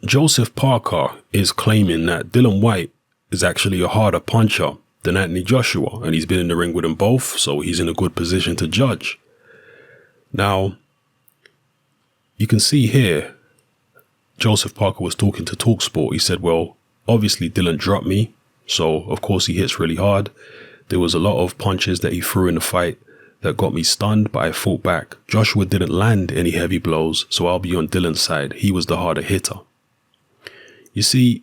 Joseph Parker is claiming that Dillian Whyte is actually a harder puncher than Anthony Joshua, and he's been in the ring with them both, so he's in a good position to judge. Now, you can see here, Joseph Parker was talking to TalkSport. He said, well, obviously Dillian dropped me, so of course he hits really hard. There was a lot of punches that he threw in the fight that got me stunned, but I fought back. Joshua didn't land any heavy blows, so I'll be on Dillian's side. He was the harder hitter. You see,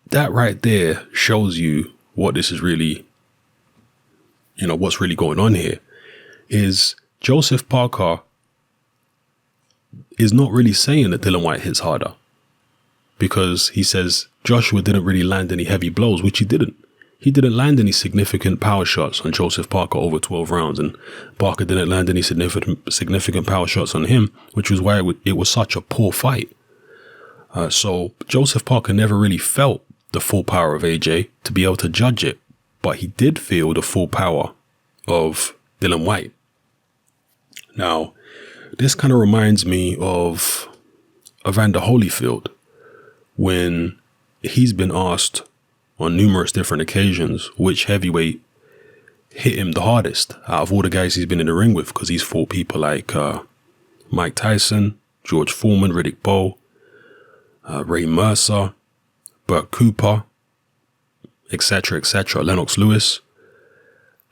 that right there shows you what this is really, what's really going on here. Is Joseph Parker is not really saying that Dillian Whyte hits harder, because he says Joshua didn't really land any heavy blows, which he didn't. He didn't land any significant power shots on Joseph Parker over 12 rounds, and Parker didn't land any significant power shots on him, which was why it was such a poor fight. So Joseph Parker never really felt the full power of AJ to be able to judge it, but he did feel the full power of Dillian Whyte. Now, this kind of reminds me of Evander Holyfield, when he's been asked on numerous different occasions which heavyweight hit him the hardest out of all the guys he's been in the ring with, because he's fought people like Mike Tyson, George Foreman, Riddick Bowe, Ray Mercer, Burt Cooper, etc., Lennox Lewis.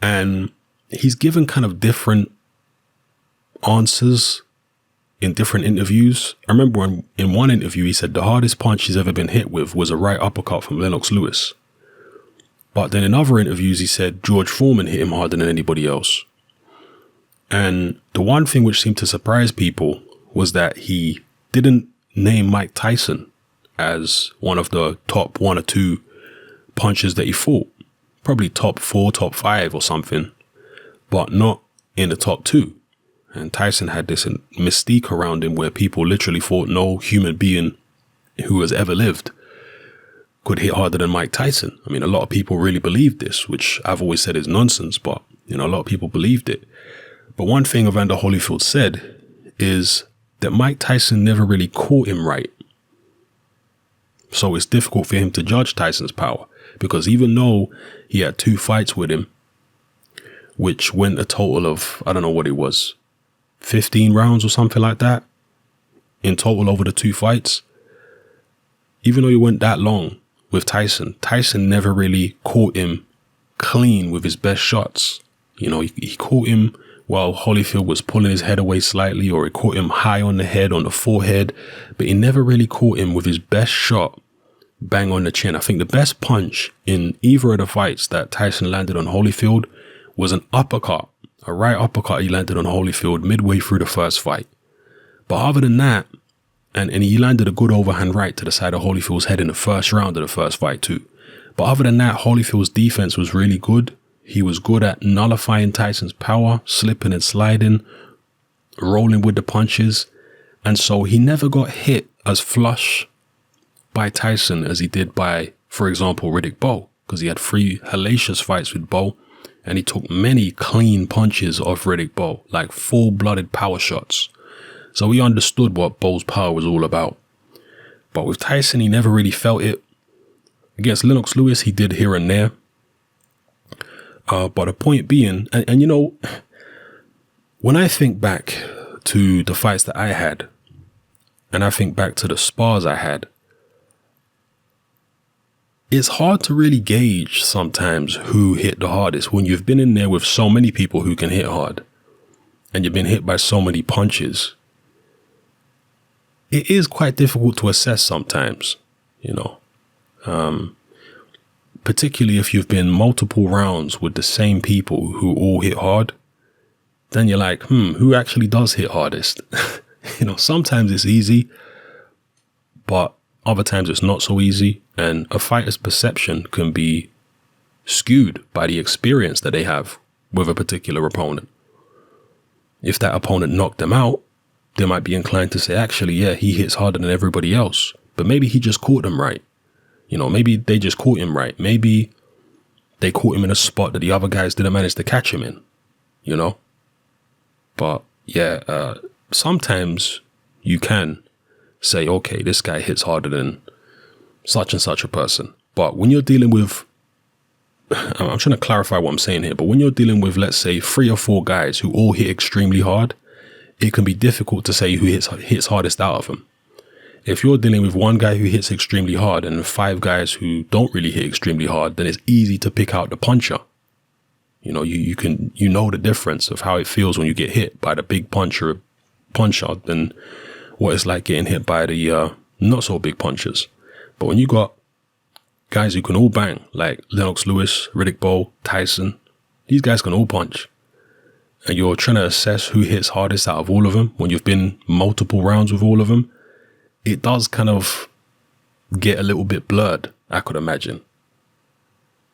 And he's given kind of different answers in different interviews. I remember in one interview, he said the hardest punch he's ever been hit with was a right uppercut from Lennox Lewis. But then in other interviews, he said George Foreman hit him harder than anybody else. And the one thing which seemed to surprise people was that he didn't name Mike Tyson as one of the top 1 or 2 punches that he fought. Probably top 4, top 5 or something, but not in the top 2. And Tyson had this mystique around him where people literally thought no human being who has ever lived could hit harder than Mike Tyson. I mean, a lot of people really believed this, which I've always said is nonsense, but, a lot of people believed it. But one thing Evander Holyfield said is that Mike Tyson never really caught him right. So it's difficult for him to judge Tyson's power, because even though he had 2 fights with him, which went a total of, I don't know what it was, 15 rounds or something like that in total over the 2 fights. Even though he went that long with Tyson never really caught him clean with his best shots. He caught him while Holyfield was pulling his head away slightly, or he caught him high on the head, on the forehead, but he never really caught him with his best shot bang on the chin. I think the best punch in either of the fights that Tyson landed on Holyfield was an uppercut. A right uppercut he landed on Holyfield midway through the first fight. But other than that, and he landed a good overhand right to the side of Holyfield's head in the first round of the first fight too. But other than that, Holyfield's defense was really good. He was good at nullifying Tyson's power, slipping and sliding, rolling with the punches. And so he never got hit as flush by Tyson as he did by, for example, Riddick Bowe, because he had 3 hellacious fights with Bowe. And he took many clean punches off Riddick Bowe, like full-blooded power shots. So he understood what Bowe's power was all about. But with Tyson, he never really felt it. Against Lennox Lewis, he did here and there. But the point being, and when I think back to the fights that I had, and I think back to the spars I had, it's hard to really gauge sometimes who hit the hardest when you've been in there with so many people who can hit hard and you've been hit by so many punches. It is quite difficult to assess sometimes, particularly if you've been multiple rounds with the same people who all hit hard. Then you're like, who actually does hit hardest? Sometimes it's easy, but other times it's not so easy, and a fighter's perception can be skewed by the experience that they have with a particular opponent. If that opponent knocked them out, they might be inclined to say, actually, yeah, he hits harder than everybody else, but maybe he just caught them right. Maybe they just caught him right. Maybe they caught him in a spot that the other guys didn't manage to catch him in, But yeah, sometimes you can say, okay, this guy hits harder than such and such a person. But when you're dealing with, I'm trying to clarify what I'm saying here, but when you're dealing with, let's say, 3 or 4 guys who all hit extremely hard, it can be difficult to say who hits hardest out of them. If you're dealing with 1 guy who hits extremely hard and 5 guys who don't really hit extremely hard, then it's easy to pick out the puncher. You know, you know the difference of how it feels when you get hit by the big puncher than what it's like getting hit by the not so big punchers. But when you got guys who can all bang, like Lennox Lewis, Riddick Bowe, Tyson, these guys can all punch. And you're trying to assess who hits hardest out of all of them when you've been multiple rounds with all of them, it does kind of get a little bit blurred, I could imagine.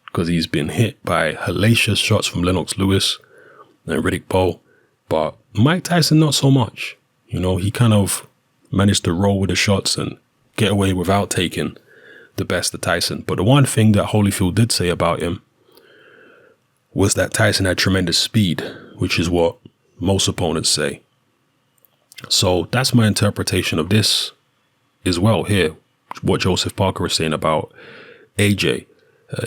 Because he's been hit by hellacious shots from Lennox Lewis and Riddick Bowe. But Mike Tyson, not so much. You know, he kind of managed to roll with the shots and get away without taking the best of Tyson. But the one thing that Holyfield did say about him was that Tyson had tremendous speed, which is what most opponents say. So that's my interpretation of this as well here, what Joseph Parker is saying about AJ.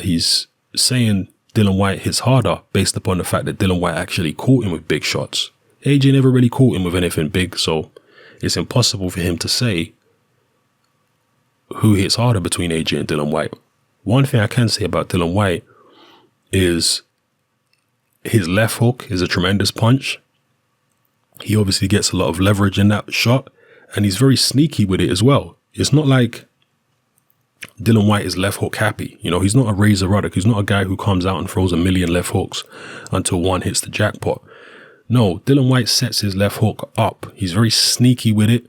He's saying Dillian Whyte hits harder based upon the fact that Dillian Whyte actually caught him with big shots. AJ never really caught him with anything big, so it's impossible for him to say who hits harder between AJ and Dillian Whyte. One thing I can say about Dillian Whyte is his left hook is a tremendous punch. He obviously gets a lot of leverage in that shot, and he's very sneaky with it as well. It's not like Dillian Whyte is left hook happy. You know, he's not a Razor Ruddock. He's not a guy who comes out and throws 1,000,000 left hooks until one hits the jackpot. No, Dillian Whyte sets his left hook up. He's very sneaky with it,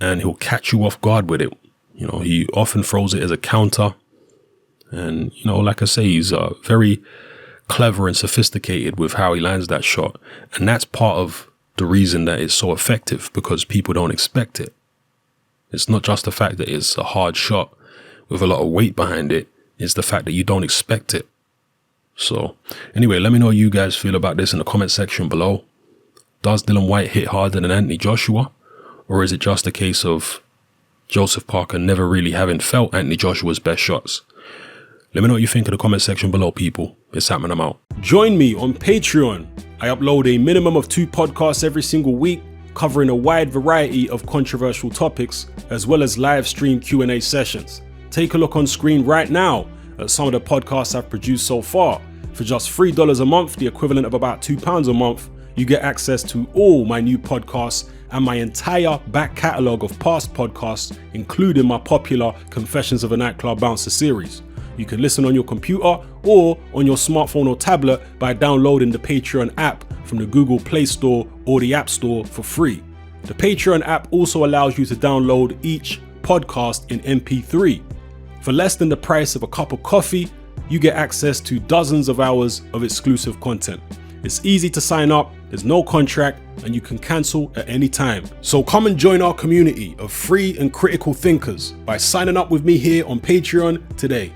and he'll catch you off guard with it. You know, he often throws it as a counter. And, you know, like I say, he's very clever and sophisticated with how he lands that shot. And that's part of the reason that it's so effective, because people don't expect it. It's not just the fact that it's a hard shot with a lot of weight behind it. It's the fact that you don't expect it. So anyway, let me know how you guys feel about this in the comment section below. Does Dillian Whyte hit harder than Anthony Joshua? Or is it just a case of Joseph Parker never really having felt Anthony Joshua's best shots? Let me know what you think in the comment section below, people. It's happening, I'm out. Join me on Patreon. I upload a minimum of 2 podcasts every single week, covering a wide variety of controversial topics, as well as live stream Q&A sessions. Take a look on screen right now at some of the podcasts I've produced so far. For just $3 a month, the equivalent of about £2 a month, you get access to all my new podcasts and my entire back catalogue of past podcasts, including my popular Confessions of a Nightclub Bouncer series. You can listen on your computer or on your smartphone or tablet by downloading the Patreon app from the Google Play Store or the App Store for free. The Patreon app also allows you to download each podcast in MP3. For less than the price of a cup of coffee, you get access to dozens of hours of exclusive content. It's easy to sign up, there's no contract, and you can cancel at any time. So come and join our community of free and critical thinkers by signing up with me here on Patreon today.